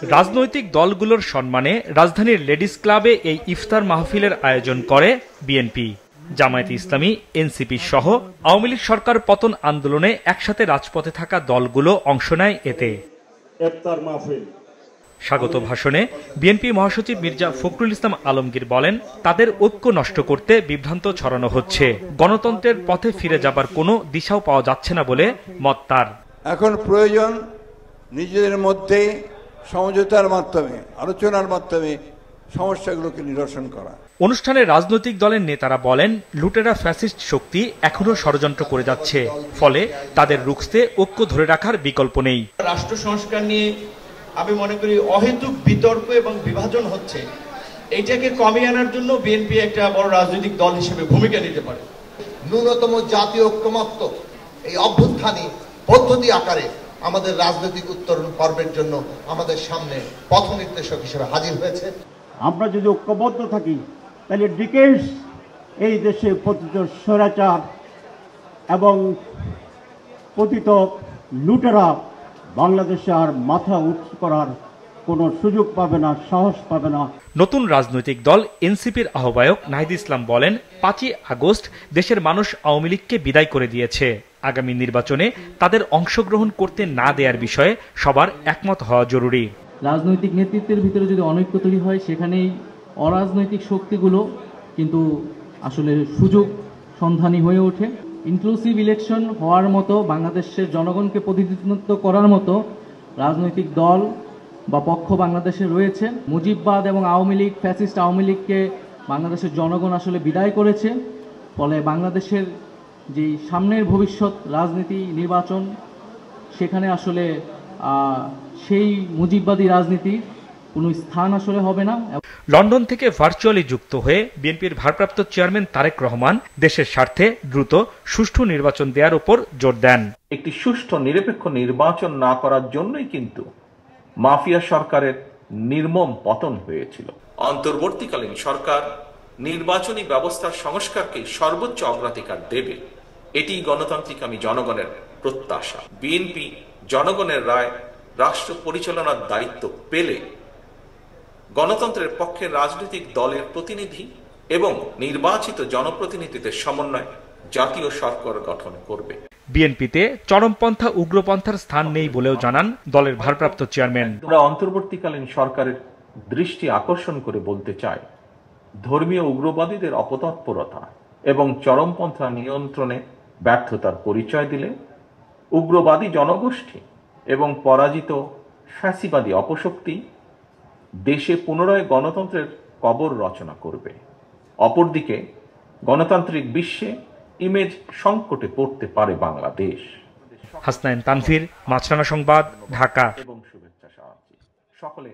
রাজনৈতিক দলগুলোর সম্মানে রাজধানীর লেডিস ক্লাবে এই ইফতার মাহফিলের আয়োজন করে বিএনপি, জামায়াতে ইসলামী, এনসিপি সহ আওয়ামী লীগ সরকার পতন আন্দোলনে একসাথে রাজপথে থাকা দলগুলো অংশ নেয় এতে। স্বাগত ভাষণে বিএনপি মহাসচিব মির্জা ফখরুল ইসলাম আলমগীর বলেন, তাদের ঐক্য নষ্ট করতে বিভ্রান্ত ছড়ানো হচ্ছে। গণতন্ত্রের পথে ফিরে যাবার কোনো দিশাও পাওয়া যাচ্ছে না বলে মত তার। এখন প্রয়োজন নিজেদের মধ্যে সমঝোতার মাধ্যমে, আলোচনার মাধ্যমে সমস্যাগুলোকে নিরসন করা। অনুষ্ঠানে রাজনৈতিক দলের নেতারা বলেন, লুটেরা ফ্যাসিস্ট শক্তি এখনো ষড়যন্ত্র করে যাচ্ছে, ফলে তাদের রুখতে ঐক্য ধরে রাখার বিকল্প নেই। রাষ্ট্র সংস্কার নিয়ে আমি মনে করি অহেতুক বিতর্ক এবং বিভাজন হচ্ছে। এইটাকে কমিয়ে আনার জন্য বিএনপি একটা বড় রাজনৈতিক দল হিসেবে ভূমিকা নিতে পারে। ন্যূনতম জাতীয় ঐক্যমত্য এই অভ্যুত্থানী পদ্ধতি আকারে আমাদের রাজনৈতিক উত্তরণ পর্বের জন্য আমাদের সামনে পথ নির্দেশক হিসেবে হাজির হয়েছে। আমরা যদি ঐক্যবদ্ধ থাকি তাহলে ডিকেডস এই দেশে পতিত স্বৈরাচার এবং পতিত লুটেরা বাংলাদেশে আর মাথা উঁচু করার কোনো সুযোগ পাবে না, সাহস পাবে না। নতুন রাজনৈতিক দল এনসিপির আহ্বায়ক নাহিদ ইসলাম বলেন, 5ই আগস্ট দেশের মানুষ আওয়ামী লীগকে বিদায় করে দিয়েছে। আগামী নির্বাচনে তাদের অংশগ্রহণ করতে না দেওয়ার বিষয়ে সবার একমত হওয়া জরুরি। রাজনৈতিক নেতৃত্বের ভিতরে যদি অনৈক্য তৈরি হয়, সেখানেই অরাজনৈতিক শক্তিগুলো কিন্তু আসলে সুযোগ সন্ধানী হয়ে ওঠে। ইনক্লুসিভ ইলেকশন হওয়ার মতো, বাংলাদেশের জনগণকে প্রতিনিধিত্ব করার মতো রাজনৈতিক দল বা পক্ষ বাংলাদেশে রয়েছে। মুজিববাদ এবং আওয়ামী লীগ, ফ্যাসিস্ট আওয়ামী লীগকে বাংলাদেশের জনগণ আসলে বিদায় করেছে। ফলে বাংলাদেশের যে সামনের ভবিষ্যৎ রাজনীতি, নির্বাচন, সেখানে আসলে সেই মুজিববাদী রাজনীতির কোনো স্থান আসলে হবে না। লন্ডন থেকে ভার্চুয়ালি যুক্ত হয়ে বিএনপির ভারপ্রাপ্ত চেয়ারম্যান তারেক রহমান দেশের স্বার্থে দ্রুত সুষ্ঠু নির্বাচন দেওয়ার উপর জোর দেন। একটি সুষ্ঠু নিরপেক্ষ নির্বাচন না করার জন্যই কিন্তু মাফিয়া সরকারের নির্মম পতন হয়েছিল। অন্তর্বর্তীকালীন সরকার নির্বাচনী ব্যবস্থার সংস্কারকে সর্বোচ্চ অগ্রাধিকার দেবে, এটি গণতান্ত্রিক জনগণের প্রত্যাশা। বিএনপি জনগণের রায় রাষ্ট্র পরিচালনার দায়িত্ব পেলে গণতন্ত্রের পক্ষে রাজনৈতিক দলের প্রতিনিধি এবং নির্বাচিত জনপ্রতিনিধিদের সমন্বয়ে জাতীয় সরকার গঠন করবে। বিএনপিতে চরমপন্থা উগ্রপন্থার স্থান নেই বলেও জানান দলের ভারপ্রাপ্ত চেয়ারম্যান। আমরা অন্তর্বর্তীকালীন সরকারের দৃষ্টি আকর্ষণ করে বলতে চাই, ধর্মীয় উগ্রবাদীদের অপতৎপরতা এবং চরমপন্থা নিয়ন্ত্রণে ব্যর্থতার পরিচয় দিলে উগ্রবাদী জনগোষ্ঠী এবং পরাজিত ফ্যাসিবাদী অপশক্তি দেশে পুনরায় গণতন্ত্রের কবর রচনা করবে। অপরদিকে গণতান্ত্রিক বিশ্বে ইমেজ সংকটে পড়তে পারে বাংলাদেশ। হাসনাইন তানভীর, মাছরাঙা সংবাদ, ঢাকা। এবং শুভেচ্ছা সকলে।